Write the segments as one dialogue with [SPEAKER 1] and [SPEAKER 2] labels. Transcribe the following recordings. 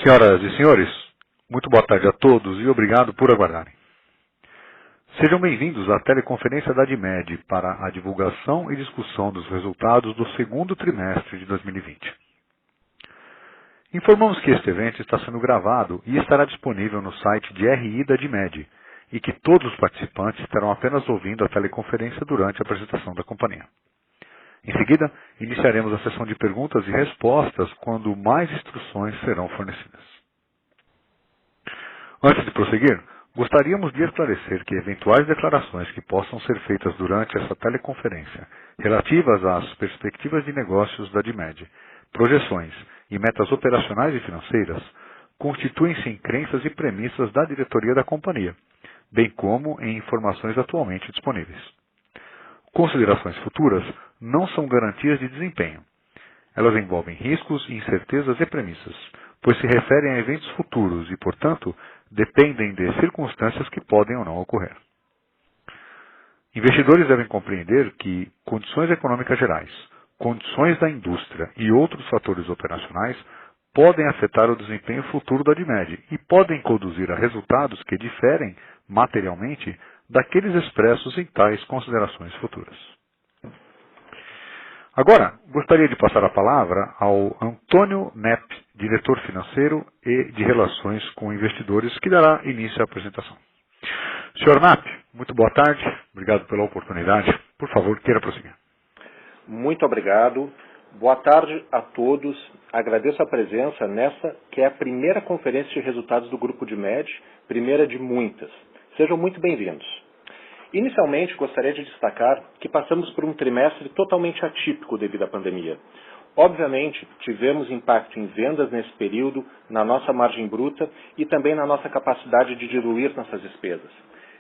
[SPEAKER 1] Senhoras e senhores, muito boa tarde a todos e obrigado por aguardarem. Sejam bem-vindos à teleconferência da Admed para a divulgação e discussão dos resultados do segundo trimestre de 2020. Informamos que este evento está sendo gravado e estará disponível no site de RI da Admed e que todos os participantes estarão apenas ouvindo a teleconferência durante a apresentação da companhia. Em seguida, iniciaremos a sessão de perguntas e respostas quando mais instruções serão fornecidas. Antes de prosseguir, gostaríamos de esclarecer que eventuais declarações que possam ser feitas durante essa teleconferência relativas às perspectivas de negócios da Admed, projeções e metas operacionais e financeiras constituem-se em crenças e premissas da diretoria da companhia, bem como em informações atualmente disponíveis. Considerações futuras não são garantias de desempenho. Elas envolvem riscos, incertezas e premissas, pois se referem a eventos futuros e, portanto, dependem de circunstâncias que podem ou não ocorrer. Investidores devem compreender que condições econômicas gerais, condições da indústria e outros fatores operacionais podem afetar o desempenho futuro da Admed e podem conduzir a resultados que diferem materialmente daqueles expressos em tais considerações futuras. Agora, gostaria de passar a palavra ao Antônio Nepp, diretor financeiro e de relações com investidores, que dará início à apresentação. Senhor Nepp, muito boa tarde, obrigado pela oportunidade. Por favor, queira prosseguir.
[SPEAKER 2] Muito obrigado. Boa tarde a todos. Agradeço a presença nessa que é a primeira conferência de resultados do Grupo Admed, primeira de muitas. Sejam muito bem-vindos. Inicialmente, gostaria de destacar que passamos por um trimestre totalmente atípico devido à pandemia. Obviamente, tivemos impacto em vendas nesse período, na nossa margem bruta e também na nossa capacidade de diluir nossas despesas.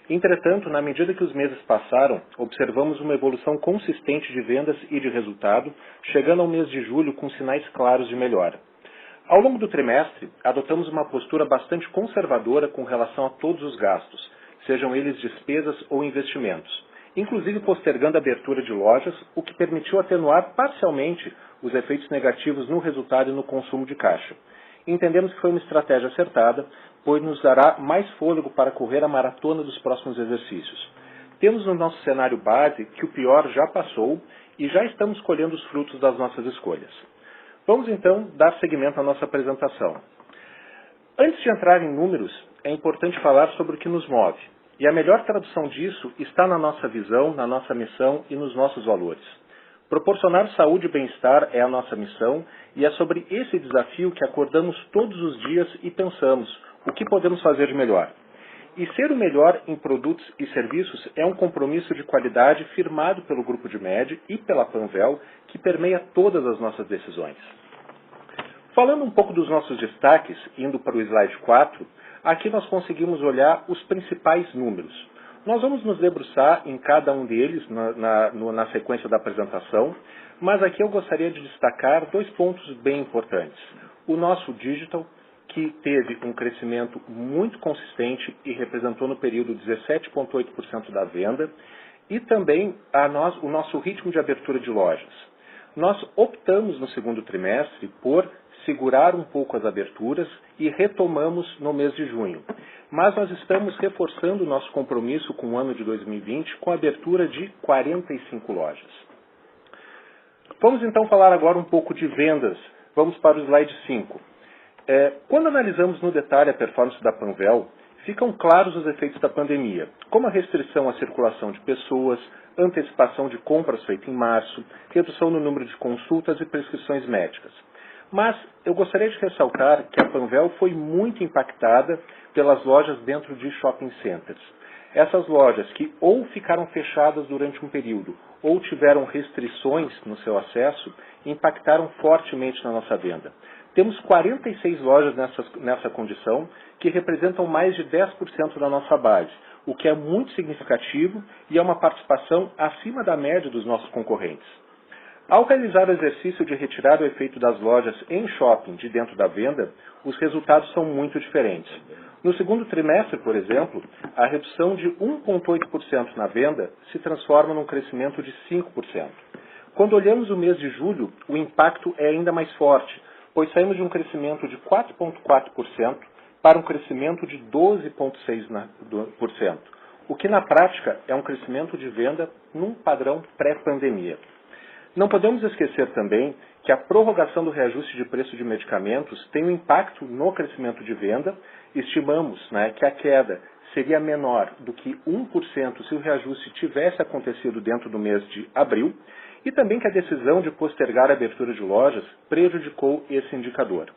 [SPEAKER 2] Entretanto, na medida que os meses passaram, observamos uma evolução consistente de vendas e de resultado, chegando ao mês de julho com sinais claros de melhora. Ao longo do trimestre, adotamos uma postura bastante conservadora com relação a todos os gastos, sejam eles despesas ou investimentos, inclusive postergando a abertura de lojas, o que permitiu atenuar parcialmente os efeitos negativos no resultado e no consumo de caixa. Entendemos que foi uma estratégia acertada, pois nos dará mais fôlego para correr a maratona dos próximos exercícios. Temos no nosso cenário base que o pior já passou e já estamos colhendo os frutos das nossas escolhas. Vamos então dar seguimento à nossa apresentação. Antes de entrar em números, é importante falar sobre o que nos move. E a melhor tradução disso está na nossa visão, na nossa missão e nos nossos valores. Proporcionar saúde e bem-estar é a nossa missão e é sobre esse desafio que acordamos todos os dias e pensamos o que podemos fazer de melhor. E ser o melhor em produtos e serviços é um compromisso de qualidade firmado pelo Grupo Admed e pela Panvel que permeia todas as nossas decisões. Falando um pouco dos nossos destaques, indo para o slide 4, aqui nós conseguimos olhar os principais números. Nós vamos nos debruçar em cada um deles na sequência da apresentação, mas aqui eu gostaria de destacar dois pontos bem importantes. O nosso digital, que teve um crescimento muito consistente e representou no período 17,8% da venda, e também o nosso ritmo de abertura de lojas. Nós optamos no segundo trimestre por segurar um pouco as aberturas e retomamos no mês de junho. Mas nós estamos reforçando o nosso compromisso com o ano de 2020 com a abertura de 45 lojas. Vamos então falar agora um pouco de vendas. Vamos para o slide 5. Quando analisamos no detalhe a performance da Panvel, ficam claros os efeitos da pandemia, como a restrição à circulação de pessoas, antecipação de compras feita em março, redução no número de consultas e prescrições médicas. Mas eu gostaria de ressaltar que a Panvel foi muito impactada pelas lojas dentro de shopping centers. Essas lojas que ou ficaram fechadas durante um período ou tiveram restrições no seu acesso, impactaram fortemente na nossa venda. Temos 46 lojas nessa condição, que representam mais de 10% da nossa base, o que é muito significativo e é uma participação acima da média dos nossos concorrentes. Ao realizar o exercício de retirar o efeito das lojas em shopping de dentro da venda, os resultados são muito diferentes. No segundo trimestre, por exemplo, a redução de 1,8% na venda se transforma num crescimento de 5%. Quando olhamos o mês de julho, o impacto é ainda mais forte, pois saímos de um crescimento de 4,4% para um crescimento de 12,6%, o que na prática é um crescimento de venda num padrão pré-pandemia. Não podemos esquecer também que a prorrogação do reajuste de preço de medicamentos tem um impacto no crescimento de venda. Estimamos que a queda seria menor do que 1% se o reajuste tivesse acontecido dentro do mês de abril, e também que a decisão de postergar a abertura de lojas prejudicou esse indicador.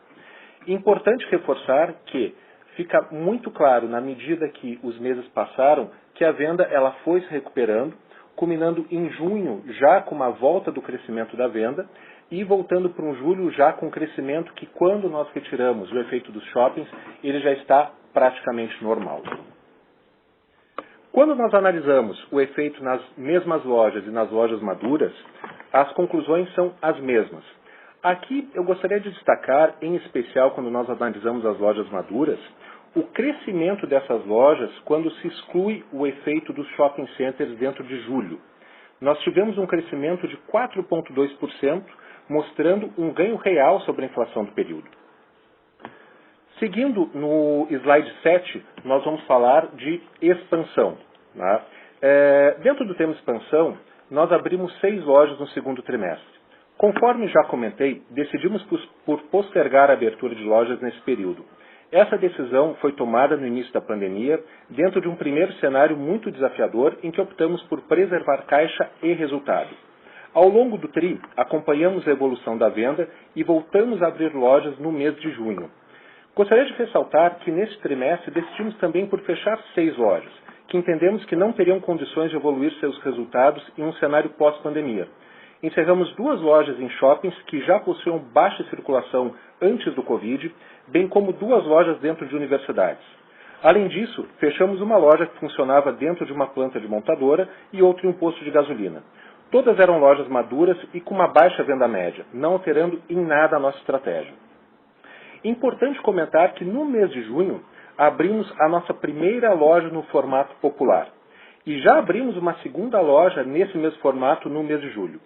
[SPEAKER 2] Importante reforçar que fica muito claro, na medida que os meses passaram, que a venda ela foi se recuperando, culminando em junho já com uma volta do crescimento da venda e voltando para um julho já com um crescimento que, quando nós retiramos o efeito dos shoppings, ele já está praticamente normal. Quando nós analisamos o efeito nas mesmas lojas e nas lojas maduras, as conclusões são as mesmas. Aqui eu gostaria de destacar, em especial quando nós analisamos as lojas maduras, o crescimento dessas lojas quando se exclui o efeito dos shopping centers dentro de julho. Nós tivemos um crescimento de 4,2%, mostrando um ganho real sobre a inflação do período. Seguindo no slide 7, nós vamos falar de expansão. Dentro do tema expansão, nós abrimos 6 lojas no segundo trimestre. Conforme já comentei, decidimos por postergar a abertura de lojas nesse período. Essa decisão foi tomada no início da pandemia, dentro de um primeiro cenário muito desafiador, em que optamos por preservar caixa e resultado. Ao longo do TRI, acompanhamos a evolução da venda e voltamos a abrir lojas no mês de junho. Gostaria de ressaltar que neste trimestre decidimos também por fechar 6 lojas, que entendemos que não teriam condições de evoluir seus resultados em um cenário pós-pandemia. Encerramos 2 lojas em shoppings que já possuíam baixa circulação antes do Covid, bem como 2 lojas dentro de universidades. Além disso, fechamos uma loja que funcionava dentro de uma planta de montadora e outra em um posto de gasolina. Todas eram lojas maduras e com uma baixa venda média, não alterando em nada a nossa estratégia. Importante comentar que no mês de junho abrimos a nossa primeira loja no formato popular e já abrimos uma segunda loja nesse mesmo formato no mês de julho.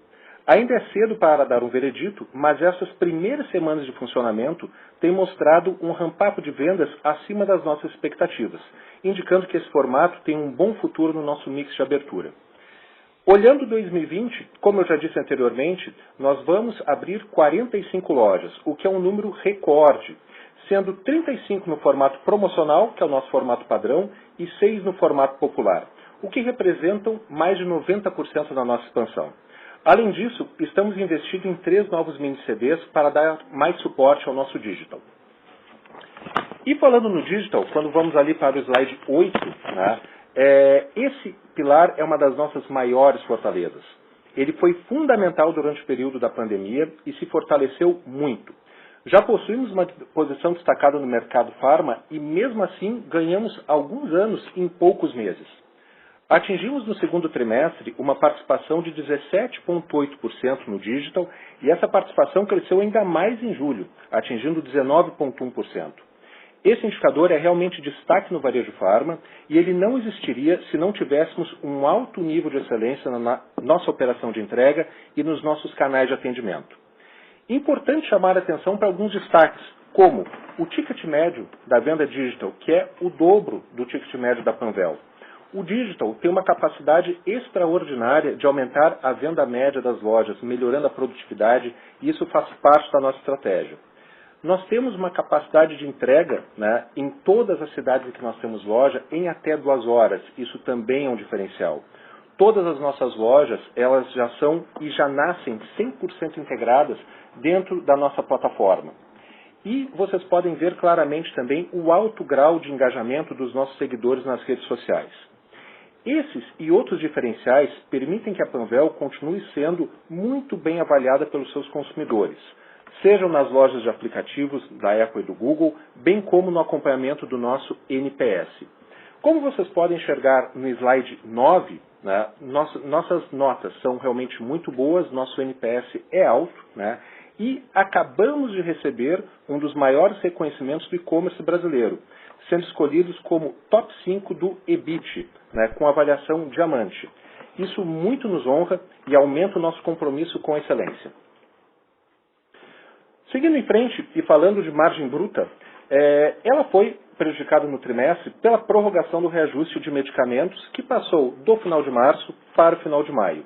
[SPEAKER 2] Ainda é cedo para dar um veredito, mas essas primeiras semanas de funcionamento têm mostrado um ramp-up de vendas acima das nossas expectativas, indicando que esse formato tem um bom futuro no nosso mix de abertura. Olhando 2020, como eu já disse anteriormente, nós vamos abrir 45 lojas, o que é um número recorde, sendo 35 no formato promocional, que é o nosso formato padrão, e 6 no formato popular, o que representam mais de 90% da nossa expansão. Além disso, estamos investindo em 3 novos mini-CDs para dar mais suporte ao nosso digital. E falando no digital, quando vamos ali para o slide 8, esse pilar é uma das nossas maiores fortalezas. Ele foi fundamental durante o período da pandemia e se fortaleceu muito. Já possuímos uma posição destacada no mercado farma e, mesmo assim, ganhamos alguns anos em poucos meses. Atingimos no segundo trimestre uma participação de 17,8% no digital e essa participação cresceu ainda mais em julho, atingindo 19,1%. Esse indicador é realmente destaque no varejo farma e ele não existiria se não tivéssemos um alto nível de excelência na nossa operação de entrega e nos nossos canais de atendimento. Importante chamar a atenção para alguns destaques, como o ticket médio da venda digital, que é o dobro do ticket médio da Panvel. O digital tem uma capacidade extraordinária de aumentar a venda média das lojas, melhorando a produtividade, e isso faz parte da nossa estratégia. Nós temos uma capacidade de entrega em todas as cidades em que nós temos loja em até 2 horas. Isso também é um diferencial. Todas as nossas lojas, elas já são e já nascem 100% integradas dentro da nossa plataforma. E vocês podem ver claramente também o alto grau de engajamento dos nossos seguidores nas redes sociais. Esses e outros diferenciais permitem que a Panvel continue sendo muito bem avaliada pelos seus consumidores, sejam nas lojas de aplicativos da Apple e do Google, bem como no acompanhamento do nosso NPS. Como vocês podem enxergar no slide 9, nossas notas são realmente muito boas, nosso NPS é alto, e acabamos de receber um dos maiores reconhecimentos do e-commerce brasileiro, sendo escolhidos como top 5 do EBIT, com avaliação diamante. Isso muito nos honra e aumenta o nosso compromisso com a excelência. Seguindo em frente e falando de margem bruta, ela foi prejudicada no trimestre pela prorrogação do reajuste de medicamentos que passou do final de março para o final de maio.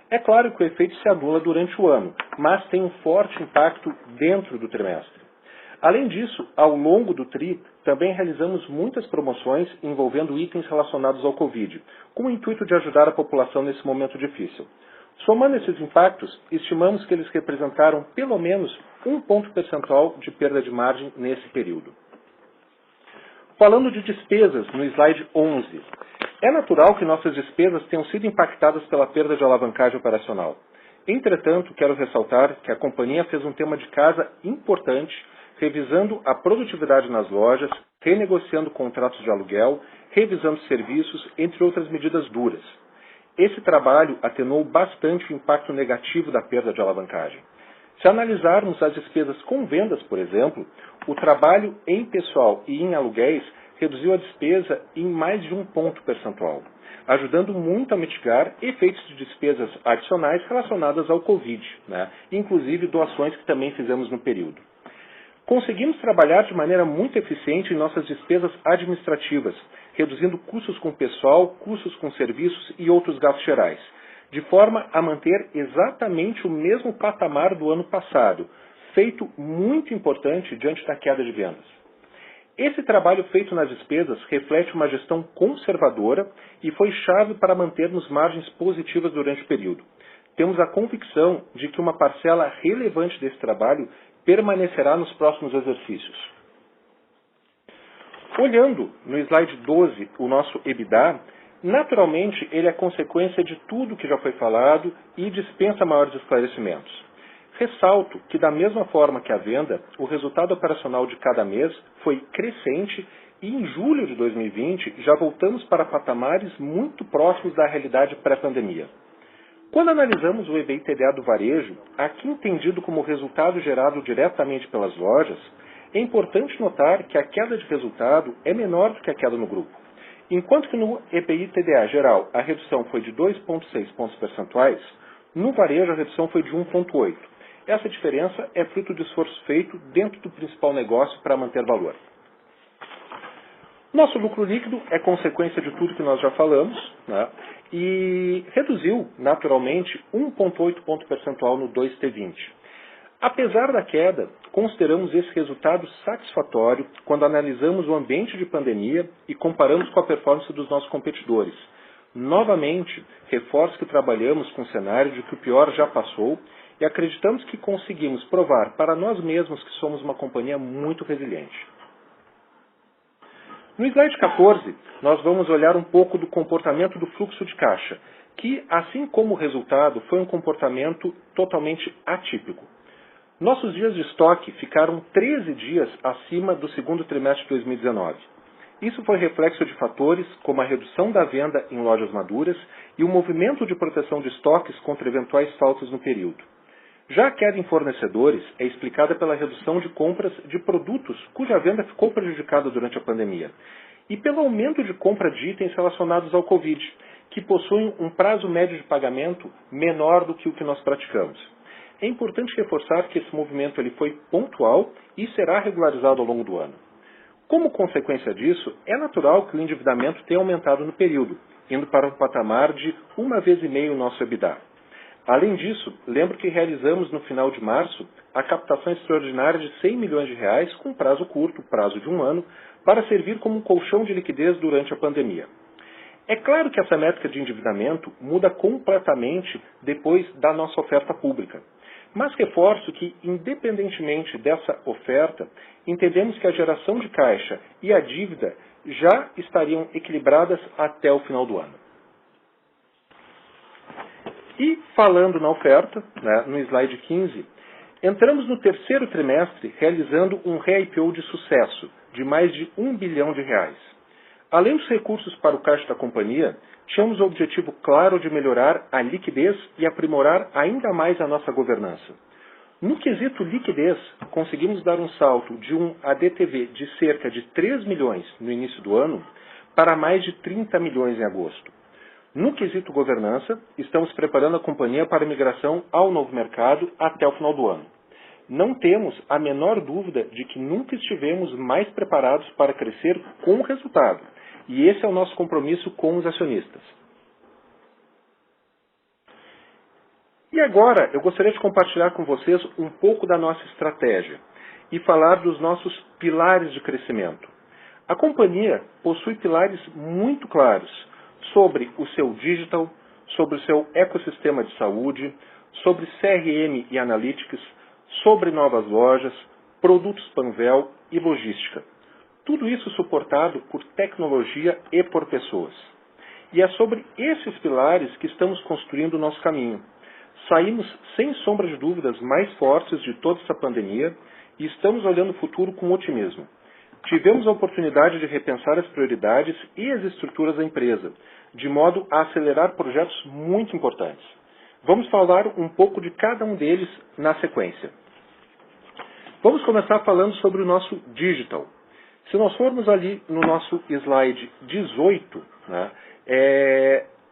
[SPEAKER 2] É claro que o efeito se anula durante o ano, mas tem um forte impacto dentro do trimestre. Além disso, ao longo do TRI, também realizamos muitas promoções envolvendo itens relacionados ao Covid, com o intuito de ajudar a população nesse momento difícil. Somando esses impactos, estimamos que eles representaram pelo menos 1 ponto percentual de perda de margem nesse período. Falando de despesas, no slide 11, é natural que nossas despesas tenham sido impactadas pela perda de alavancagem operacional. Entretanto, quero ressaltar que a companhia fez um tema de casa importante, revisando a produtividade nas lojas, renegociando contratos de aluguel, revisando serviços, entre outras medidas duras. Esse trabalho atenuou bastante o impacto negativo da perda de alavancagem. Se analisarmos as despesas com vendas, por exemplo, o trabalho em pessoal e em aluguéis reduziu a despesa em mais de 1 ponto percentual, ajudando muito a mitigar efeitos de despesas adicionais relacionadas ao Covid, inclusive doações que também fizemos no período. Conseguimos trabalhar de maneira muito eficiente em nossas despesas administrativas, reduzindo custos com pessoal, custos com serviços e outros gastos gerais, de forma a manter exatamente o mesmo patamar do ano passado, feito muito importante diante da queda de vendas. Esse trabalho feito nas despesas reflete uma gestão conservadora e foi chave para mantermos margens positivas durante o período. Temos a convicção de que uma parcela relevante desse trabalho permanecerá nos próximos exercícios. Olhando no slide 12 o nosso EBITDA, naturalmente ele é consequência de tudo que já foi falado e dispensa maiores esclarecimentos. Ressalto que, da mesma forma que a venda, o resultado operacional de cada mês foi crescente e em julho de 2020 já voltamos para patamares muito próximos da realidade pré-pandemia. Quando analisamos o EBITDA do varejo, aqui entendido como resultado gerado diretamente pelas lojas, é importante notar que a queda de resultado é menor do que a queda no grupo. Enquanto que no EBITDA geral a redução foi de 2,6 pontos percentuais, no varejo a redução foi de 1,8. Essa diferença é fruto do esforço feito dentro do principal negócio para manter valor. Nosso lucro líquido é consequência de tudo que nós já falamos, e reduziu, naturalmente, 1,8 ponto percentual no 2T20. Apesar da queda, consideramos esse resultado satisfatório quando analisamos o ambiente de pandemia e comparamos com a performance dos nossos competidores. Novamente, reforço que trabalhamos com o cenário de que o pior já passou e acreditamos que conseguimos provar para nós mesmos que somos uma companhia muito resiliente. No slide 14, nós vamos olhar um pouco do comportamento do fluxo de caixa, que, assim como o resultado, foi um comportamento totalmente atípico. Nossos dias de estoque ficaram 13 dias acima do segundo trimestre de 2019. Isso foi reflexo de fatores como a redução da venda em lojas maduras e o movimento de proteção de estoques contra eventuais faltas no período. Já a queda em fornecedores é explicada pela redução de compras de produtos cuja venda ficou prejudicada durante a pandemia e pelo aumento de compra de itens relacionados ao Covid, que possuem um prazo médio de pagamento menor do que o que nós praticamos. É importante reforçar que esse movimento ele foi pontual e será regularizado ao longo do ano. Como consequência disso, é natural que o endividamento tenha aumentado no período, indo para um patamar de 1,5 vezes o nosso EBITDA. Além disso, lembro que realizamos no final de março a captação extraordinária de R$100 milhões com prazo curto, prazo de 1 ano, para servir como um colchão de liquidez durante a pandemia. É claro que essa métrica de endividamento muda completamente depois da nossa oferta pública. Mas reforço que, independentemente dessa oferta, entendemos que a geração de caixa e a dívida já estariam equilibradas até o final do ano. E, falando na oferta, no slide 15, entramos no terceiro trimestre realizando um re-IPO de sucesso, de mais de R$1 bilhão. Além dos recursos para o caixa da companhia, tínhamos o objetivo claro de melhorar a liquidez e aprimorar ainda mais a nossa governança. No quesito liquidez, conseguimos dar um salto de um ADTV de cerca de 3 milhões no início do ano para mais de 30 milhões em agosto. No quesito governança, estamos preparando a companhia para a migração ao novo mercado até o final do ano. não temos a menor dúvida de que nunca estivemos mais preparados para crescer com o resultado. E esse é o nosso compromisso com os acionistas. E agora eu gostaria de compartilhar com vocês um pouco da nossa estratégia e falar dos nossos pilares de crescimento. A companhia possui pilares muito claros sobre o seu digital, sobre o seu ecossistema de saúde, sobre CRM e Analytics, sobre novas lojas, produtos Panvel e logística. Tudo isso suportado por tecnologia e por pessoas. E é sobre esses pilares que estamos construindo o nosso caminho. Saímos, sem sombra de dúvidas, mais fortes de toda essa pandemia e estamos olhando o futuro com otimismo. Tivemos a oportunidade de repensar as prioridades e as estruturas da empresa, de modo a acelerar projetos muito importantes. Vamos falar um pouco de cada um deles na sequência. Vamos começar falando sobre o nosso digital. Se nós formos ali no nosso slide 18, né,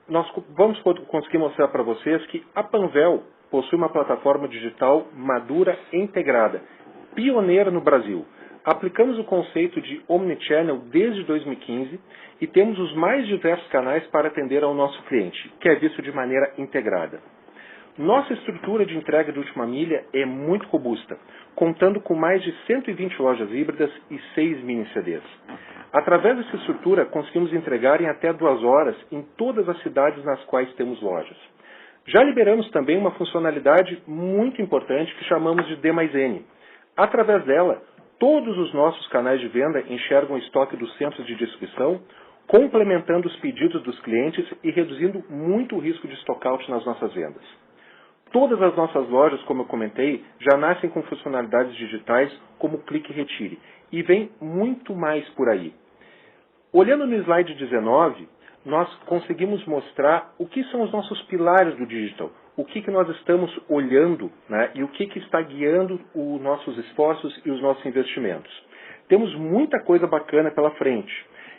[SPEAKER 2] nós vamos conseguir mostrar para vocês que a Panvel possui uma plataforma digital madura e integrada, pioneira no Brasil. Aplicamos o conceito de Omnichannel desde 2015 e temos os mais diversos canais para atender ao nosso cliente, que é visto de maneira integrada. Nossa estrutura de entrega de última milha é muito robusta, contando com mais de 120 lojas híbridas e 6 mini CDs. Através dessa estrutura, conseguimos entregar em até 2 horas em todas as cidades nas quais temos lojas. Já liberamos também uma funcionalidade muito importante que chamamos de D+N. Através dela, todos os nossos canais de venda enxergam o estoque dos centros de distribuição, complementando os pedidos dos clientes e reduzindo muito o risco de stockout nas nossas vendas. Todas as nossas lojas, como eu comentei, já nascem com funcionalidades digitais como clique e retire. E vem muito mais por aí. Olhando no slide 19, nós conseguimos mostrar o que são os nossos pilares do digital. O que nós estamos olhando, né, e o que está guiando os nossos esforços e os nossos investimentos. Temos muita coisa bacana pela frente.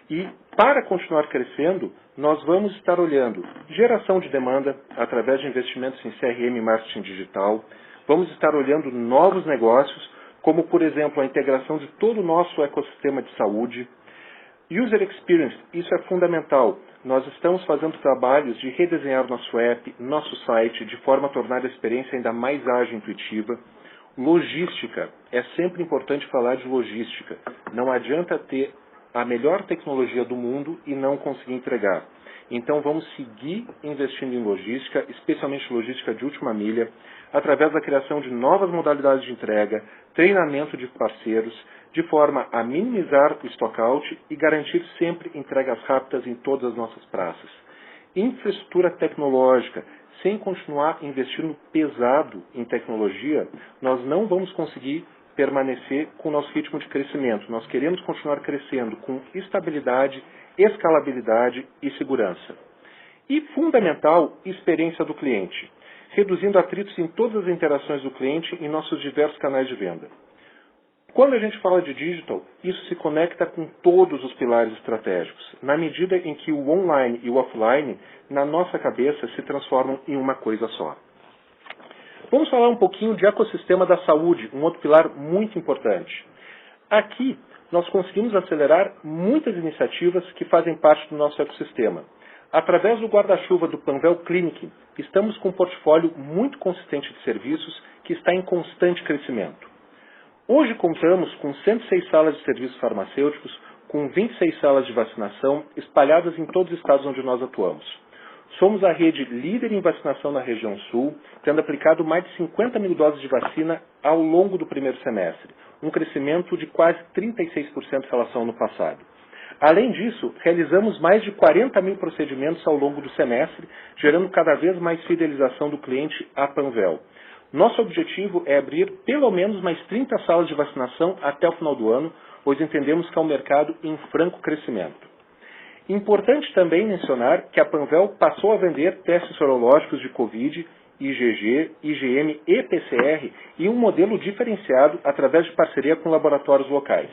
[SPEAKER 2] E para continuar crescendo, nós vamos estar olhando geração de demanda através de investimentos em CRM e marketing digital. Vamos estar olhando novos negócios, como, por exemplo, a integração de todo o nosso ecossistema de saúde. User Experience, isso é fundamental. Nós estamos fazendo trabalhos de redesenhar nosso app, nosso site, de forma a tornar a experiência ainda mais ágil e intuitiva. Logística, é sempre importante falar de logística. Não adianta ter a melhor tecnologia do mundo e não conseguir entregar. Então vamos seguir investindo em logística, especialmente logística de última milha, através da criação de novas modalidades de entrega, treinamento de parceiros, de forma a minimizar o stockout e garantir sempre entregas rápidas em todas as nossas praças. Infraestrutura tecnológica, sem continuar investindo pesado em tecnologia, nós não vamos conseguir permanecer com o nosso ritmo de crescimento. Nós queremos continuar crescendo com estabilidade, escalabilidade e segurança. E, fundamental, experiência do cliente, reduzindo atritos em todas as interações do cliente em nossos diversos canais de venda. Quando a gente fala de digital, isso se conecta com todos os pilares estratégicos, na medida em que o online e o offline, na nossa cabeça, se transformam em uma coisa só. Vamos falar um pouquinho de ecossistema da saúde, um outro pilar muito importante. Aqui, nós conseguimos acelerar muitas iniciativas que fazem parte do nosso ecossistema. Através do guarda-chuva do Panvel Clinic, estamos com um portfólio muito consistente de serviços que está em constante crescimento. Hoje contamos com 106 salas de serviços farmacêuticos, com 26 salas de vacinação espalhadas em todos os estados onde nós atuamos. Somos a rede líder em vacinação na região sul, tendo aplicado mais de 50 mil doses de vacina ao longo do primeiro semestre, um crescimento de quase 36% em relação ao ano passado. Além disso, realizamos mais de 40 mil procedimentos ao longo do semestre, gerando cada vez mais fidelização do cliente à Panvel. Nosso objetivo é abrir pelo menos mais 30 salas de vacinação até o final do ano, pois entendemos que é um mercado em franco crescimento. Importante também mencionar que a Panvel passou a vender testes sorológicos de Covid, IgG, IgM e PCR em um modelo diferenciado através de parceria com laboratórios locais.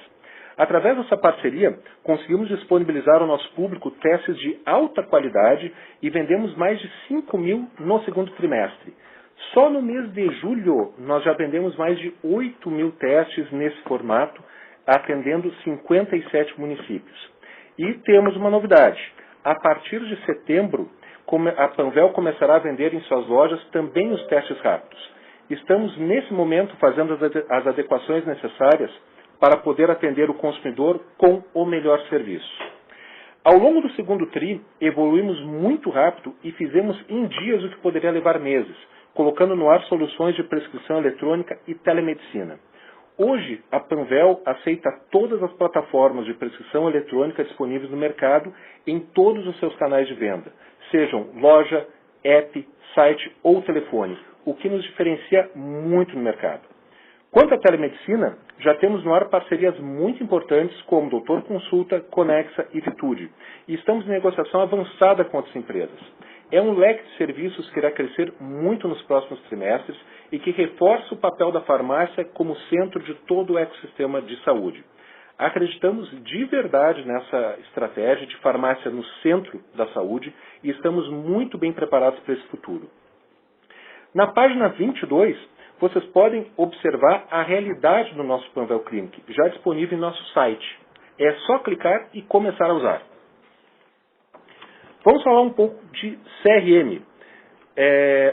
[SPEAKER 2] Através dessa parceria, conseguimos disponibilizar ao nosso público testes de alta qualidade e vendemos mais de 5 mil no segundo trimestre. Só no mês de julho nós já vendemos mais de 8 mil testes nesse formato, atendendo 57 municípios. E temos uma novidade. A partir de setembro, a Panvel começará a vender em suas lojas também os testes rápidos. Estamos, nesse momento, fazendo as adequações necessárias para poder atender o consumidor com o melhor serviço. Ao longo do segundo TRI, evoluímos muito rápido e fizemos em dias o que poderia levar meses, colocando no ar soluções de prescrição eletrônica e telemedicina. Hoje, a Panvel aceita todas as plataformas de prescrição eletrônica disponíveis no mercado em todos os seus canais de venda, sejam loja, app, site ou telefone, o que nos diferencia muito no mercado. Quanto à telemedicina, já temos no ar parcerias muito importantes como Doutor Consulta, Conexa e Vitude, e estamos em negociação avançada com outras empresas. É um leque de serviços que irá crescer muito nos próximos trimestres e que reforça o papel da farmácia como centro de todo o ecossistema de saúde. Acreditamos de verdade nessa estratégia de farmácia no centro da saúde e estamos muito bem preparados para esse futuro. Na página 22, vocês podem observar a realidade do nosso Panvel Clinic, já disponível em nosso site. É só clicar e começar a usar. Vamos falar um pouco de CRM.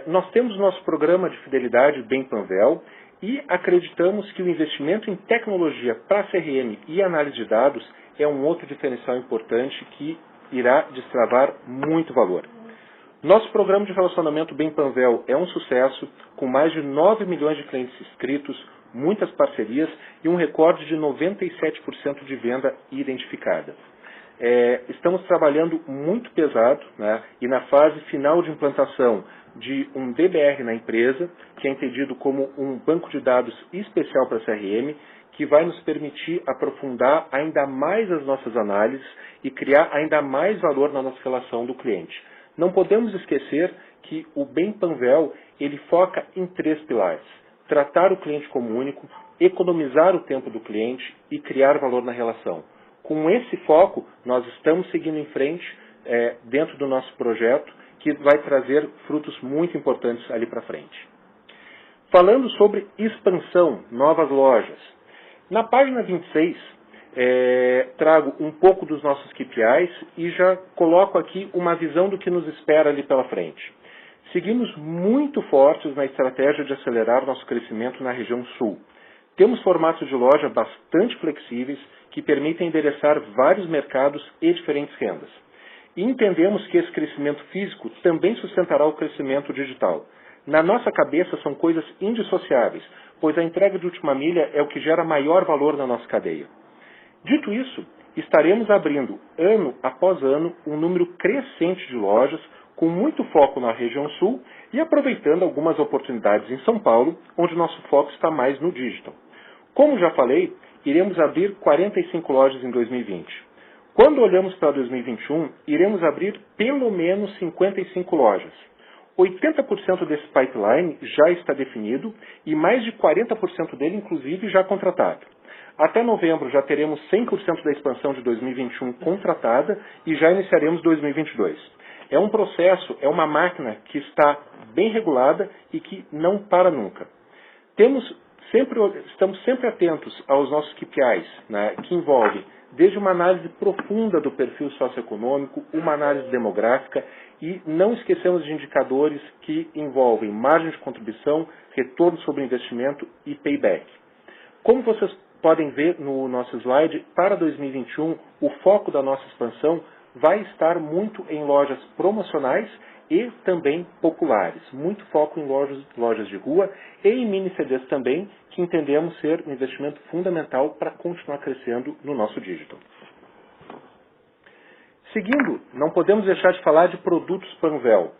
[SPEAKER 2] Nós temos nosso programa de fidelidade Bem Panvel e acreditamos que o investimento em tecnologia para CRM e análise de dados é um outro diferencial importante que irá destravar muito valor. Nosso programa de relacionamento Bem Panvel é um sucesso, com mais de 9 milhões de clientes inscritos, muitas parcerias e um recorde de 97% de venda identificada. Estamos trabalhando muito pesado, né, e na fase final de implantação de um DBR na empresa, que é entendido como um banco de dados especial para CRM, que vai nos permitir aprofundar ainda mais as nossas análises e criar ainda mais valor na nossa relação do cliente. Não podemos esquecer que o Bem Panvel ele foca em 3 pilares: tratar o cliente como único, economizar o tempo do cliente e criar valor na relação. Com esse foco, nós estamos seguindo em frente dentro do nosso projeto, que vai trazer frutos muito importantes ali para frente. Falando sobre expansão, novas lojas. Na página 26, trago um pouco dos nossos KPIs e já coloco aqui uma visão do que nos espera ali pela frente. Seguimos muito fortes na estratégia de acelerar nosso crescimento na região sul. Temos formatos de loja bastante flexíveis que permitem endereçar vários mercados e diferentes rendas. E entendemos que esse crescimento físico também sustentará o crescimento digital. Na nossa cabeça são coisas indissociáveis, pois a entrega de última milha é o que gera maior valor na nossa cadeia. Dito isso, estaremos abrindo ano após ano um número crescente de lojas, com muito foco na região sul e aproveitando algumas oportunidades em São Paulo, onde nosso foco está mais no digital. Como já falei, iremos abrir 45 lojas em 2020. Quando olhamos para 2021, iremos abrir pelo menos 55 lojas. 80% desse pipeline já está definido e mais de 40% dele, inclusive, já contratado. Até novembro já teremos 100% da expansão de 2021 contratada e já iniciaremos 2022. É um processo, é uma máquina que está bem regulada e que não para nunca. Estamos sempre atentos aos nossos KPIs, né, que envolvem desde uma análise profunda do perfil socioeconômico, uma análise demográfica e não esquecemos de indicadores que envolvem margem de contribuição, retorno sobre investimento e payback. Como vocês podem ver no nosso slide, para 2021, o foco da nossa expansão vai estar muito em lojas promocionais e também populares. Muito foco em lojas de rua e em mini CDs também, que entendemos ser um investimento fundamental para continuar crescendo no nosso digital. Seguindo, não podemos deixar de falar de produtos Panvel.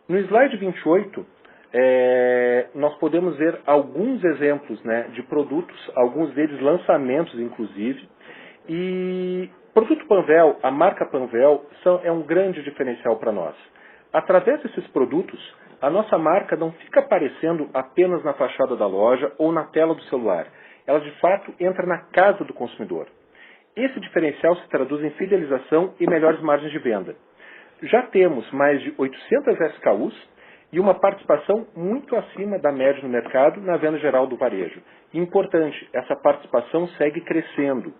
[SPEAKER 2] No slide 28, nós podemos ver alguns exemplos, né, de produtos, alguns deles lançamentos inclusive, e produto Panvel, a marca Panvel, é um grande diferencial para nós. Através desses produtos, a nossa marca não fica aparecendo apenas na fachada da loja ou na tela do celular. Ela, de fato, entra na casa do consumidor. Esse diferencial se traduz em fidelização e melhores margens de venda. Já temos mais de 800 SKUs e uma participação muito acima da média no mercado na venda geral do varejo. E importante, essa participação segue crescendo.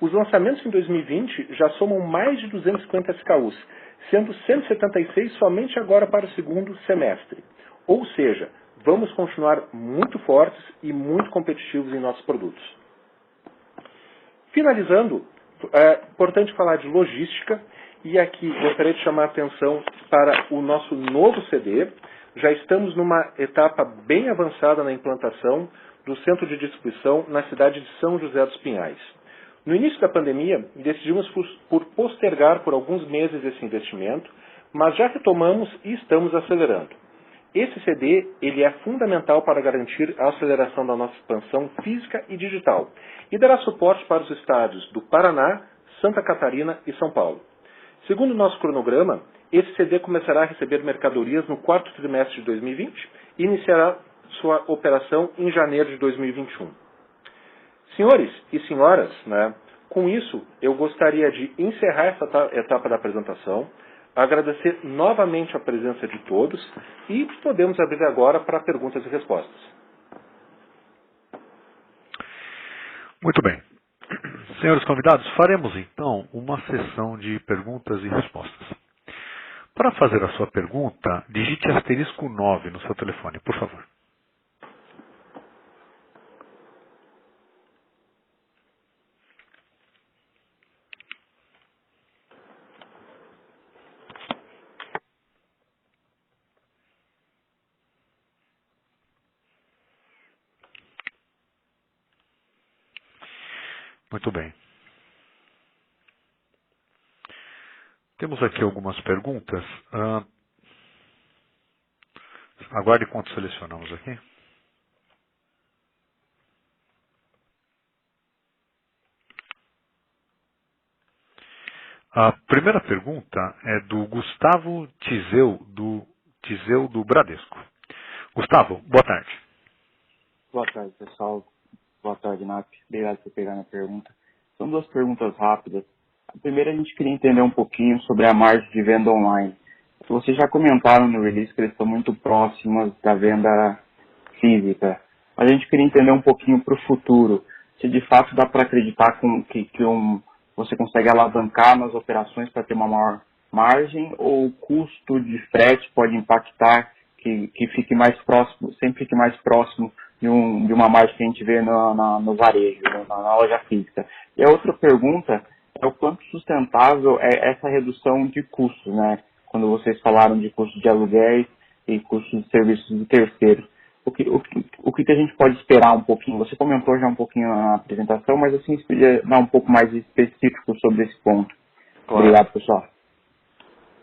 [SPEAKER 2] Os lançamentos em 2020 já somam mais de 250 SKUs, sendo 176 somente agora para o segundo semestre. Ou seja, vamos continuar muito fortes e muito competitivos em nossos produtos. Finalizando, é importante falar de logística, e aqui gostaria de chamar a atenção para o nosso novo CD. Já estamos numa etapa bem avançada na implantação do centro de distribuição na cidade de São José dos Pinhais. No início da pandemia, decidimos por postergar por alguns meses esse investimento, mas já retomamos e estamos acelerando. Esse CD ele é fundamental para garantir a aceleração da nossa expansão física e digital e dará suporte para os estados do Paraná, Santa Catarina e São Paulo. Segundo o nosso cronograma, esse CD começará a receber mercadorias no quarto trimestre de 2020 e iniciará sua operação em janeiro de 2021. Senhores e senhoras, com isso eu gostaria de encerrar essa etapa da apresentação, agradecer novamente a presença de todos e podemos abrir agora para perguntas e respostas.
[SPEAKER 1] Muito bem. Senhores convidados, faremos então uma sessão de perguntas e respostas. Para fazer a sua pergunta, digite *9 no seu telefone, por favor. Muito bem. Temos aqui algumas perguntas. Aguarde enquanto selecionamos aqui. A primeira pergunta é do Gustavo Tizeu, do Bradesco. Gustavo, boa tarde.
[SPEAKER 3] Boa tarde, pessoal. Boa tarde, NAP. Obrigado por pegar minha pergunta. São duas perguntas rápidas. A primeira, a gente queria entender um pouquinho sobre a margem de venda online. Vocês já comentaram no release que eles estão muito próximas da venda física, mas a gente queria entender um pouquinho para o futuro, se de fato dá para acreditar que você consegue alavancar nas operações para ter uma maior margem, ou o custo de frete pode impactar que fique mais próximo, sempre fique mais próximo de uma margem que a gente vê no varejo, na loja física. E a outra pergunta é o quanto sustentável é essa redução de custos, né? Quando vocês falaram de custos de aluguéis e custos de serviços de terceiros. O que a gente pode esperar um pouquinho? Você comentou já um pouquinho na apresentação, mas assim, se podia dar um pouco mais específico sobre esse ponto.
[SPEAKER 2] Claro.
[SPEAKER 3] Obrigado, pessoal.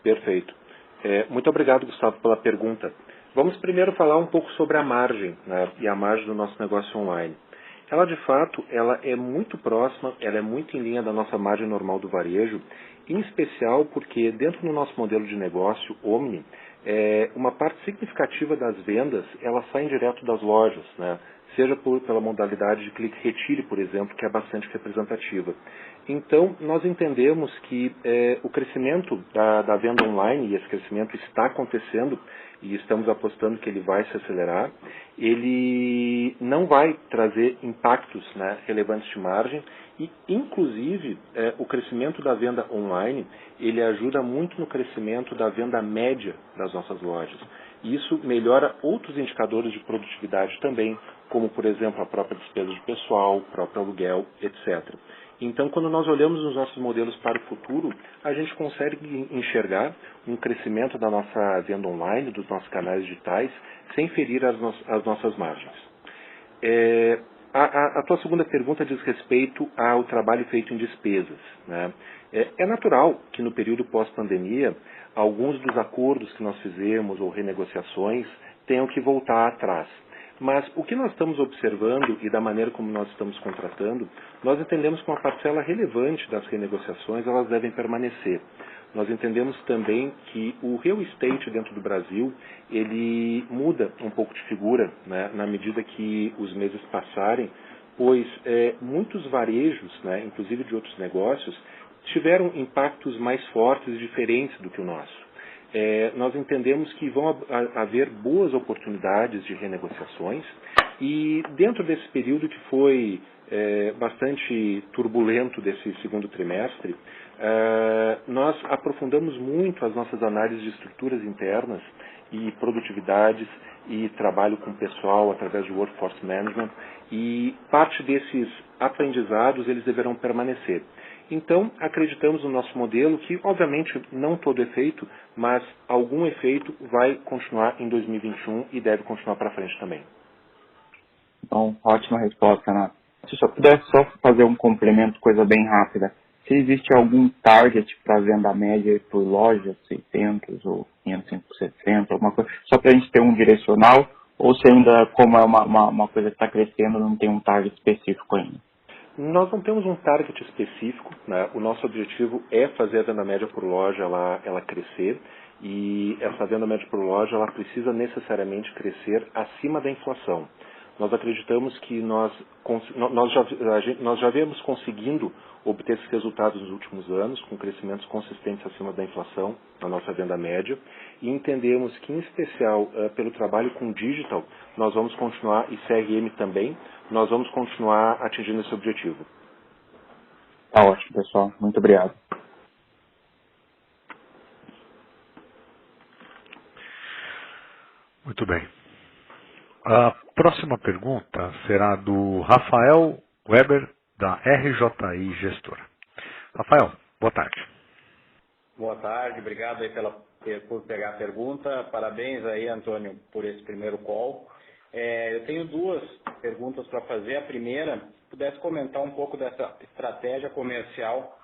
[SPEAKER 2] Perfeito. Muito obrigado, Gustavo, pela pergunta. Vamos primeiro falar um pouco sobre a margem, e a margem do nosso negócio online. Ela, de fato, ela é muito próxima, ela é muito em linha da nossa margem normal do varejo, em especial porque dentro do nosso modelo de negócio, Omni, uma parte significativa das vendas, ela sai direto das lojas, seja pela modalidade de clique-retire, por exemplo, que é bastante representativa. Então, nós entendemos que o crescimento da venda online, e esse crescimento está acontecendo, e estamos apostando que ele vai se acelerar, ele não vai trazer impactos relevantes de margem, e, inclusive, o crescimento da venda online, ele ajuda muito no crescimento da venda média das nossas lojas. E isso melhora outros indicadores de produtividade também, como, por exemplo, a própria despesa de pessoal, o próprio aluguel, etc. Então, quando nós olhamos os nossos modelos para o futuro, a gente consegue enxergar um crescimento da nossa venda online, dos nossos canais digitais, sem ferir as nossas margens. A tua segunda pergunta diz respeito ao trabalho feito em despesas. É natural que no período pós-pandemia, alguns dos acordos que nós fizemos ou renegociações tenham que voltar atrás. Mas o que nós estamos observando e da maneira como nós estamos contratando, nós entendemos que uma parcela relevante das renegociações elas devem permanecer. Nós entendemos também que o real estate dentro do Brasil, ele muda um pouco de figura, na medida que os meses passarem, pois muitos varejos, inclusive de outros negócios, tiveram impactos mais fortes e diferentes do que o nosso. nós entendemos que vão haver boas oportunidades de renegociações e dentro desse período que foi bastante turbulento desse segundo trimestre, nós aprofundamos muito as nossas análises de estruturas internas e produtividades e trabalho com o pessoal através de Workforce Management e parte desses aprendizados eles deverão permanecer. Então, acreditamos no nosso modelo que, obviamente, não todo efeito, mas algum efeito vai continuar em 2021 e deve continuar para frente também.
[SPEAKER 3] Então, ótima resposta, Ana. Se eu pudesse só fazer um complemento, coisa bem rápida. Se existe algum target para venda média por loja, 600 ou 500 por 60, alguma coisa, só para a gente ter um direcional, ou se ainda, como é uma coisa que está crescendo, não tem um target específico ainda?
[SPEAKER 2] Nós não temos um target específico, né? O nosso objetivo é fazer a venda média por loja ela crescer, e essa venda média por loja ela precisa necessariamente crescer acima da inflação. Nós acreditamos que nós já viemos conseguindo obter esses resultados nos últimos anos, com crescimentos consistentes acima da inflação na nossa venda média, e entendemos que, em especial, pelo trabalho com digital, nós vamos continuar, e CRM também, nós vamos continuar atingindo esse objetivo.
[SPEAKER 3] Tá ótimo, pessoal. Muito obrigado.
[SPEAKER 1] Muito bem. A próxima pergunta será do Rafael Weber, da RJI Gestora. Rafael, boa tarde.
[SPEAKER 4] Boa tarde, obrigado aí por pegar a pergunta. Parabéns aí, Antônio, por esse primeiro call. Eu tenho duas perguntas para fazer. A primeira, se pudesse comentar um pouco dessa estratégia comercial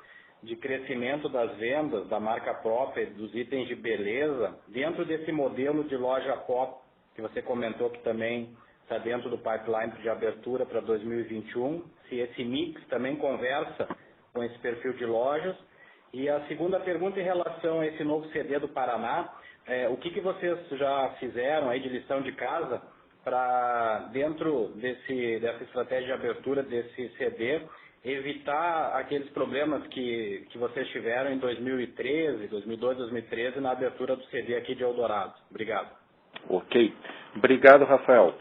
[SPEAKER 4] de crescimento das vendas da marca própria, dos itens de beleza, dentro desse modelo de loja pop, que você comentou que também está dentro do pipeline de abertura para 2021, se esse mix também conversa com esse perfil de lojas. E a segunda pergunta em relação a esse novo CD do Paraná, o que vocês já fizeram aí de lição de casa para, dentro dessa estratégia de abertura desse CD, evitar aqueles problemas que vocês tiveram em 2013, 2002, 2013, na abertura do CD aqui de Eldorado? Obrigado.
[SPEAKER 2] Ok. Obrigado, Rafael.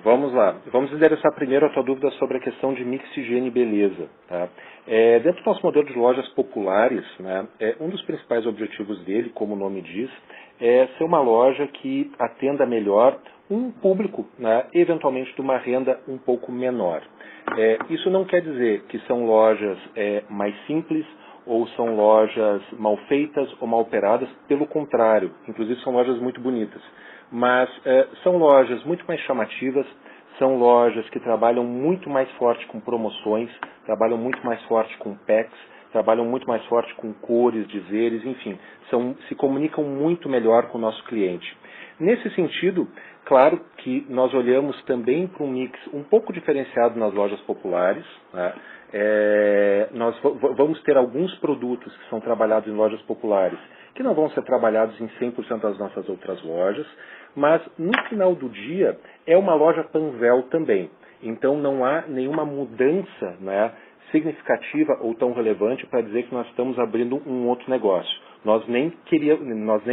[SPEAKER 2] Vamos lá. Vamos endereçar primeiro a tua dúvida sobre a questão de mix, higiene e beleza. Tá? Dentro do nosso modelo de lojas populares, né, um dos principais objetivos dele, como o nome diz, é ser uma loja que atenda melhor um público, né, eventualmente de uma renda um pouco menor. Isso não quer dizer que são lojas mais simples ou são lojas mal feitas ou mal operadas, pelo contrário, inclusive são lojas muito bonitas. Mas são lojas muito mais chamativas, são lojas que trabalham muito mais forte com promoções, trabalham muito mais forte com packs, trabalham muito mais forte com cores, dizeres, enfim, se comunicam muito melhor com o nosso cliente. Nesse sentido, claro que nós olhamos também para um mix um pouco diferenciado nas lojas populares, né? Nós vamos ter alguns produtos que são trabalhados em lojas populares que não vão ser trabalhados em 100% das nossas outras lojas, mas no final do dia é uma loja Panvel também. Então não há nenhuma mudança, né, significativa ou tão relevante para dizer que nós estamos abrindo um outro negócio. Nós nem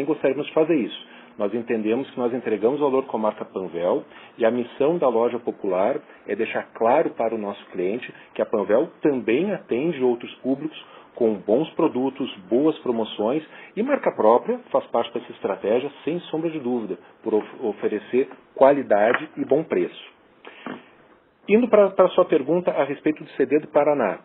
[SPEAKER 2] gostaríamos de fazer isso. Nós entendemos que nós entregamos valor com a marca Panvel e a missão da loja popular é deixar claro para o nosso cliente que a Panvel também atende outros públicos com bons produtos, boas promoções, e marca própria faz parte dessa estratégia, sem sombra de dúvida, por oferecer qualidade e bom preço. Indo para a sua pergunta a respeito do CD do Paraná.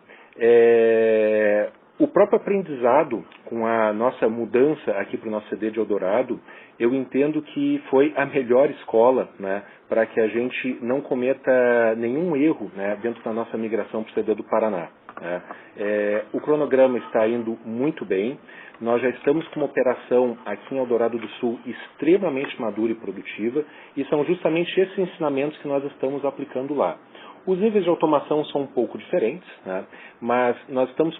[SPEAKER 2] O próprio aprendizado com a nossa mudança aqui para o nosso CD de Eldorado, eu entendo que foi a melhor escola, né, para que a gente não cometa nenhum erro, né, dentro da nossa migração para o CD do Paraná. Né. O cronograma está indo muito bem, nós já estamos com uma operação aqui em Eldorado do Sul extremamente madura e produtiva, e são justamente esses ensinamentos que nós estamos aplicando lá. Os níveis de automação são um pouco diferentes, né? Mas nós estamos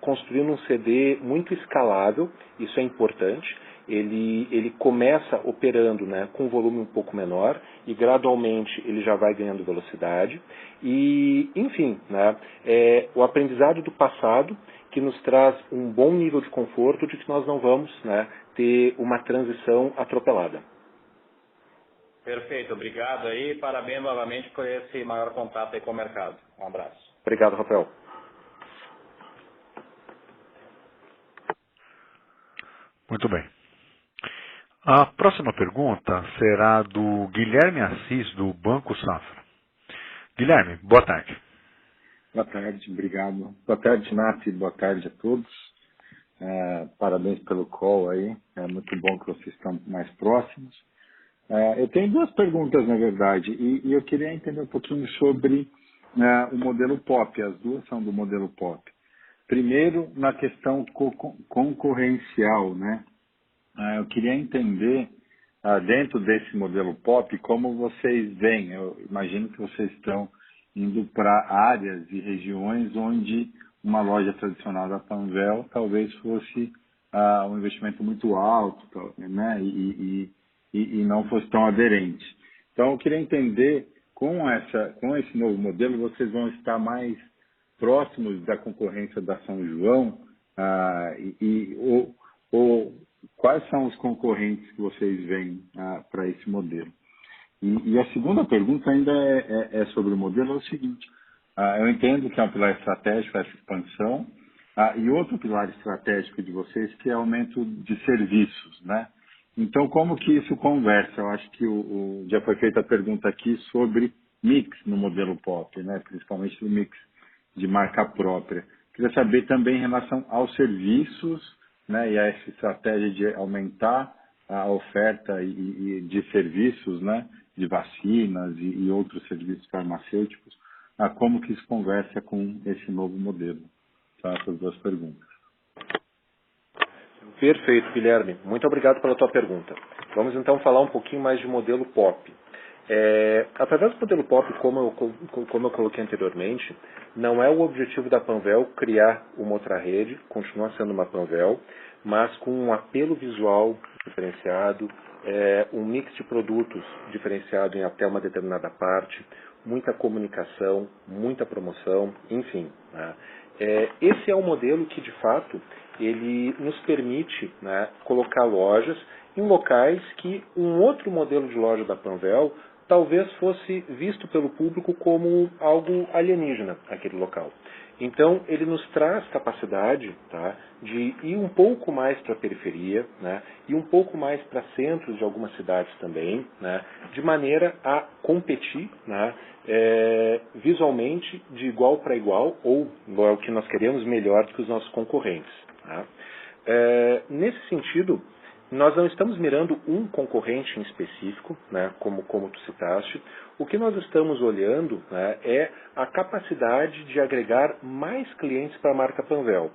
[SPEAKER 2] construindo um CD muito escalável, isso é importante. Ele começa operando, né, com um volume um pouco menor e gradualmente ele já vai ganhando velocidade. E, enfim, né, o aprendizado do passado que nos traz um bom nível de conforto de que nós não vamos, né, ter uma transição atropelada.
[SPEAKER 4] Perfeito, obrigado aí, parabéns novamente por esse maior contato aí com o mercado. Um abraço.
[SPEAKER 2] Obrigado, Rafael.
[SPEAKER 1] Muito bem. A próxima pergunta será do Guilherme Assis, do Banco Safra. Guilherme, boa tarde.
[SPEAKER 5] Boa tarde, obrigado. Boa tarde, Nath, boa tarde a todos. Parabéns pelo call aí, é muito bom que vocês estão mais próximos. Eu tenho duas perguntas, na verdade, e eu queria entender um pouquinho sobre o modelo POP, as duas são do modelo POP. Primeiro, na questão concorrencial, né? Eu queria entender, dentro desse modelo POP, como vocês veem. Eu imagino que vocês estão indo para áreas e regiões onde uma loja tradicional da Panvel talvez fosse um investimento muito alto, né? E não fosse tão aderente. Então, eu queria entender, com esse novo modelo, vocês vão estar mais próximos da concorrência da São João, ou quais são os concorrentes que vocês veem para esse modelo? E a segunda pergunta ainda é sobre o modelo, é o seguinte: eu entendo que é um pilar estratégico essa expansão, e outro pilar estratégico de vocês que é o aumento de serviços, né? Então, como que isso conversa? Eu acho que já foi feita a pergunta aqui sobre mix no modelo POP, né? Principalmente no mix de marca própria. Queria saber também em relação aos serviços, né? E a essa estratégia de aumentar a oferta de serviços, né? De vacinas e outros serviços farmacêuticos, como que isso conversa com esse novo modelo? São essas duas perguntas.
[SPEAKER 2] Perfeito, Guilherme. Muito obrigado pela tua pergunta. Vamos então falar um pouquinho mais de modelo POP. Através do modelo POP, como eu coloquei anteriormente, não é o objetivo da Panvel criar uma outra rede, continua sendo uma Panvel, mas com um apelo visual diferenciado, um mix de produtos diferenciado em até uma determinada parte, muita comunicação, muita promoção, enfim. Né? Esse é um modelo que, de fato, ele nos permite, né, colocar lojas em locais que um outro modelo de loja da Panvel talvez fosse visto pelo público como algo alienígena, aquele local. Então, ele nos traz capacidade, tá, de ir um pouco mais para a periferia, né, e um pouco mais para centros de algumas cidades também, né, de maneira a competir, né, visualmente de igual para igual, ou é o que nós queremos, melhor do que os nossos concorrentes. Tá? Nesse sentido, nós não estamos mirando um concorrente em específico, né, como tu citaste. O que nós estamos olhando, né, é a capacidade de agregar mais clientes para a marca Panvel.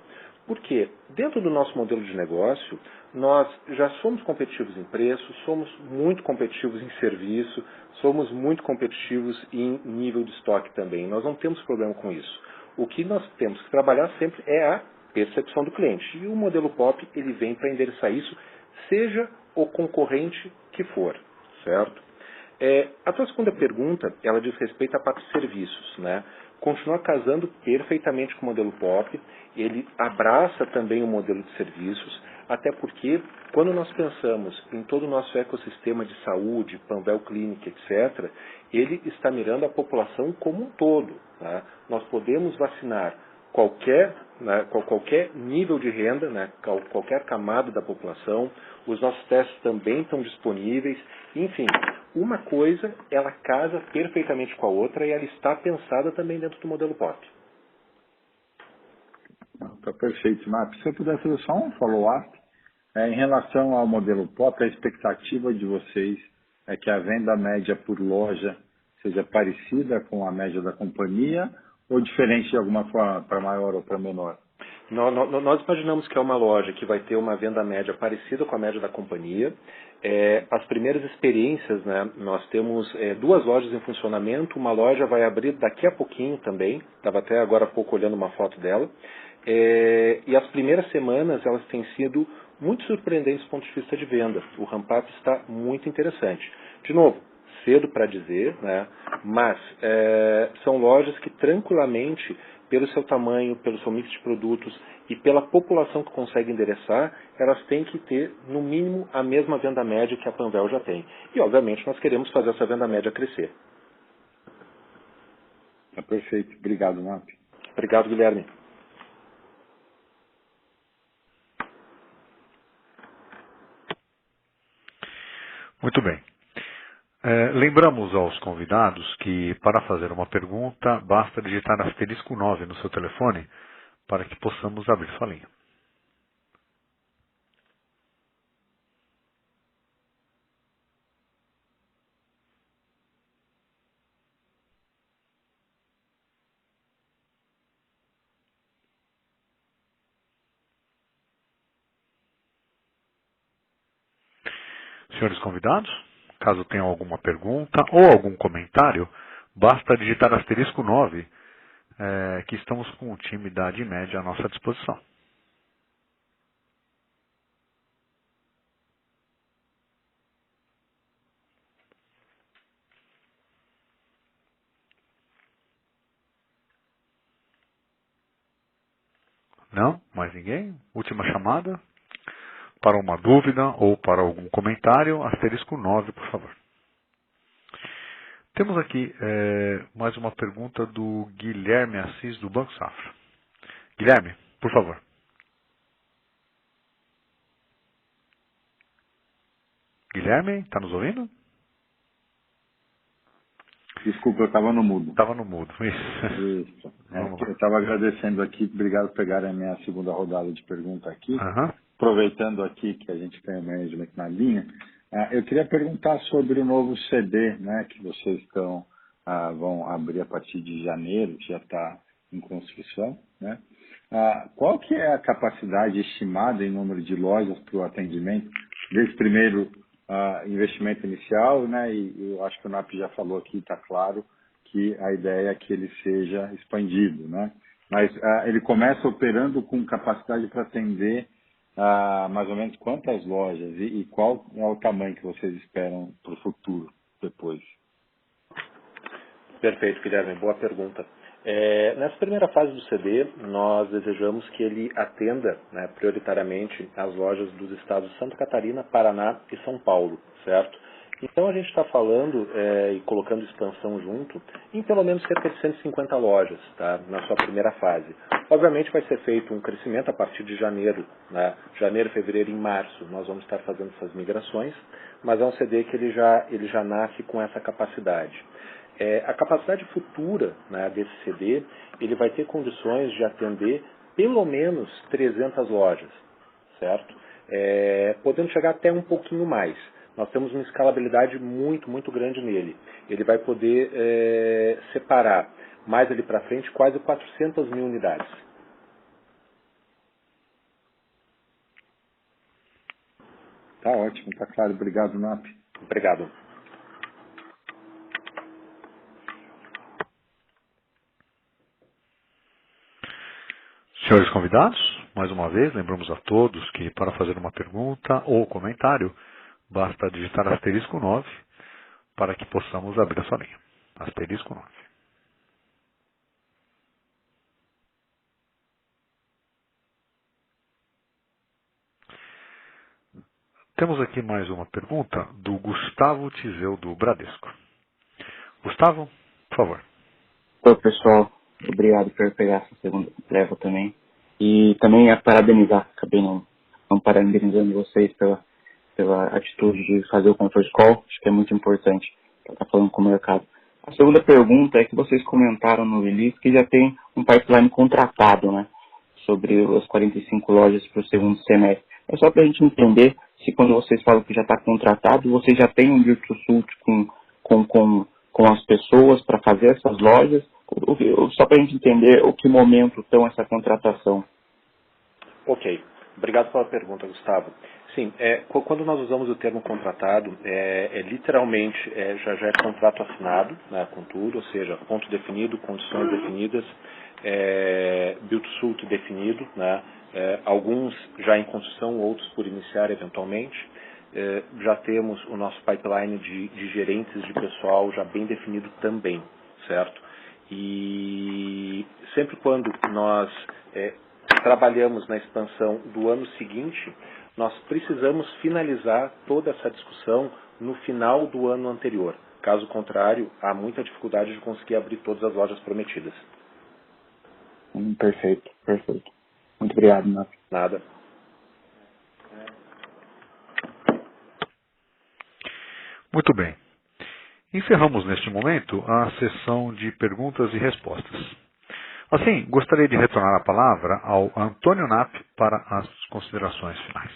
[SPEAKER 2] Por quê? Dentro do nosso modelo de negócio, nós já somos competitivos em preço, somos muito competitivos em serviço, somos muito competitivos em nível de estoque também. Nós não temos problema com isso. O que nós temos que trabalhar sempre é a percepção do cliente. E o modelo POP, ele vem para endereçar isso, seja o concorrente que for, certo? A tua segunda pergunta, ela diz respeito à parte de serviços, né? Continua casando perfeitamente com o modelo POP, ele abraça também o modelo de serviços, até porque quando nós pensamos em todo o nosso ecossistema de saúde, Panvel Clinic, etc., ele está mirando a população como um todo. Tá? Nós podemos vacinar qualquer nível de renda, né, qualquer camada da população, os nossos testes também estão disponíveis, enfim, uma coisa ela casa perfeitamente com a outra e ela está pensada também dentro do modelo POP.
[SPEAKER 5] Está perfeito, Map. Se eu puder fazer só um follow-up, em relação ao modelo POP, a expectativa de vocês é que a venda média por loja seja parecida com a média da companhia ou diferente de alguma forma, para maior ou para menor?
[SPEAKER 2] Nós imaginamos que é uma loja que vai ter uma venda média parecida com a média da companhia. As primeiras experiências, né, nós temos 2 lojas em funcionamento, uma loja vai abrir daqui a pouquinho também, estava até agora há pouco olhando uma foto dela, e as primeiras semanas elas têm sido muito surpreendentes do ponto de vista de venda. O ramp-up está muito interessante. De novo, cedo para dizer, né, mas são lojas que tranquilamente pelo seu tamanho, pelo seu mix de produtos e pela população que consegue endereçar, elas têm que ter, no mínimo, a mesma venda média que a Panvel já tem. E, obviamente, nós queremos fazer essa venda média crescer.
[SPEAKER 5] Tá perfeito. Obrigado, Nap.
[SPEAKER 2] Obrigado, Guilherme.
[SPEAKER 1] Muito bem. Lembramos aos convidados que, para fazer uma pergunta, basta digitar asterisco 9 no seu telefone para que possamos abrir sua linha. Senhores convidados, caso tenham alguma pergunta ou algum comentário, basta digitar asterisco 9, que estamos com o time da Admed à nossa disposição. Não? Mais ninguém? Última chamada? Para uma dúvida ou para algum comentário, asterisco 9, por favor. Temos aqui mais uma pergunta do Guilherme Assis, do Banco Safra. Guilherme, por favor. Guilherme, está nos ouvindo?
[SPEAKER 5] Desculpa, eu estava no mudo.
[SPEAKER 1] Estava no mudo, isso.
[SPEAKER 5] Isso. Eu estava agradecendo aqui, obrigado por pegar a minha segunda rodada de pergunta aqui.
[SPEAKER 1] Uhum.
[SPEAKER 5] Aproveitando aqui que a gente tem o management na linha, eu queria perguntar sobre o novo CD, né, que vocês vão abrir a partir de janeiro, que já está em construção, né? Qual que é a capacidade estimada em número de lojas para o atendimento desse primeiro investimento inicial, né? E eu acho que o NAP já falou aqui, está claro, que a ideia é que ele seja expandido, né? Mas ele começa operando com capacidade para atender mais ou menos quantas lojas e qual é o tamanho que vocês esperam para o futuro depois?
[SPEAKER 2] Perfeito, Guilherme. Boa pergunta. Nessa primeira fase do CD, nós desejamos que ele atenda, né, prioritariamente as lojas dos estados de Santa Catarina, Paraná e São Paulo, certo? Então a gente está falando e colocando expansão junto em pelo menos cerca de 150 lojas, tá, na sua primeira fase. Obviamente vai ser feito um crescimento a partir de janeiro, né, janeiro, fevereiro e março nós vamos estar fazendo essas migrações, mas é um CD que ele já nasce com essa capacidade. A capacidade futura, né, desse CD, ele vai ter condições de atender pelo menos 300 lojas, certo? Podendo chegar até um pouquinho mais. Nós temos uma escalabilidade muito, muito grande nele. Ele vai poder separar mais ali para frente quase 400 mil unidades.
[SPEAKER 5] Tá ótimo, tá claro. Obrigado, NAP.
[SPEAKER 2] Obrigado.
[SPEAKER 1] Senhores convidados, mais uma vez, lembramos a todos que para fazer uma pergunta ou comentário, basta digitar asterisco 9 para que possamos abrir a sua linha. Asterisco 9. Temos aqui mais uma pergunta do Gustavo Tizeu, do Bradesco. Gustavo, por favor.
[SPEAKER 3] Oi, pessoal. Obrigado por pegar essa segunda leva também. E também parabenizar, acabei não parabenizando vocês pela atitude de fazer o conference call. Acho que é muito importante para estar falando com o mercado. A segunda pergunta é que vocês comentaram no release que já tem um pipeline contratado, né? Sobre as 45 lojas para o segundo semestre. É só para a gente entender se quando vocês falam que já está contratado, vocês já têm um build-to-suit com as pessoas para fazer essas lojas, só para a gente entender o que momento estão essa contratação.
[SPEAKER 2] Ok. Obrigado pela pergunta, Gustavo. Sim, quando nós usamos o termo contratado, literalmente já é contrato assinado, né, com tudo, ou seja, ponto definido, condições definidas, build-to-suit definido, né, alguns já em construção, outros por iniciar eventualmente. Já temos o nosso pipeline de gerentes de pessoal já bem definido também, certo? E sempre quando nós trabalhamos na expansão do ano seguinte, nós precisamos finalizar toda essa discussão no final do ano anterior. Caso contrário, há muita dificuldade de conseguir abrir todas as lojas prometidas.
[SPEAKER 3] Perfeito, perfeito. Muito obrigado, Nap.
[SPEAKER 2] Nada.
[SPEAKER 1] Muito bem. Encerramos neste momento a sessão de perguntas e respostas. Assim, gostaria de retornar a palavra ao Antônio Nap para as considerações finais.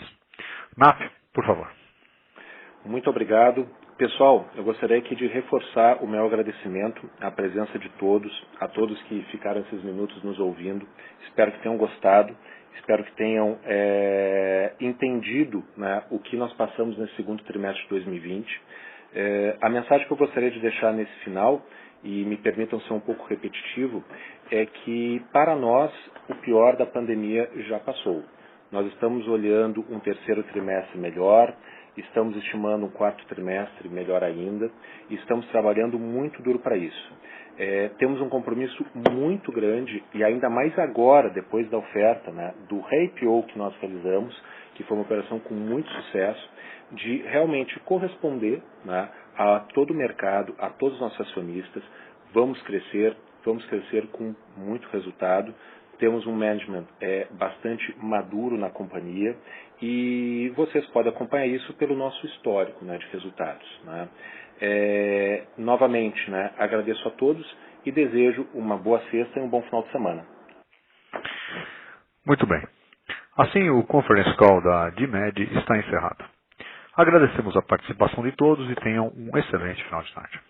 [SPEAKER 1] Nap, por favor.
[SPEAKER 2] Muito obrigado. Pessoal, eu gostaria aqui de reforçar o meu agradecimento à presença de todos, a todos que ficaram esses minutos nos ouvindo. Espero que tenham gostado, espero que tenham entendido, né, o que nós passamos nesse segundo trimestre de 2020. A mensagem que eu gostaria de deixar nesse final, e me permitam ser um pouco repetitivo, é que para nós o pior da pandemia já passou. Nós estamos olhando um terceiro trimestre melhor, estamos estimando um quarto trimestre melhor ainda, e estamos trabalhando muito duro para isso. Temos um compromisso muito grande, e ainda mais agora, depois da oferta, né, do re-IPO que nós realizamos, que foi uma operação com muito sucesso, de realmente corresponder, né, a todo o mercado, a todos os nossos acionistas. Vamos crescer com muito resultado. Temos um management bastante maduro na companhia e vocês podem acompanhar isso pelo nosso histórico, né, de resultados, né. Novamente, né, agradeço a todos e desejo uma boa sexta e um bom final de semana.
[SPEAKER 1] Muito bem. Assim, o Conference Call da DMED está encerrado. Agradecemos a participação de todos e tenham um excelente final de tarde.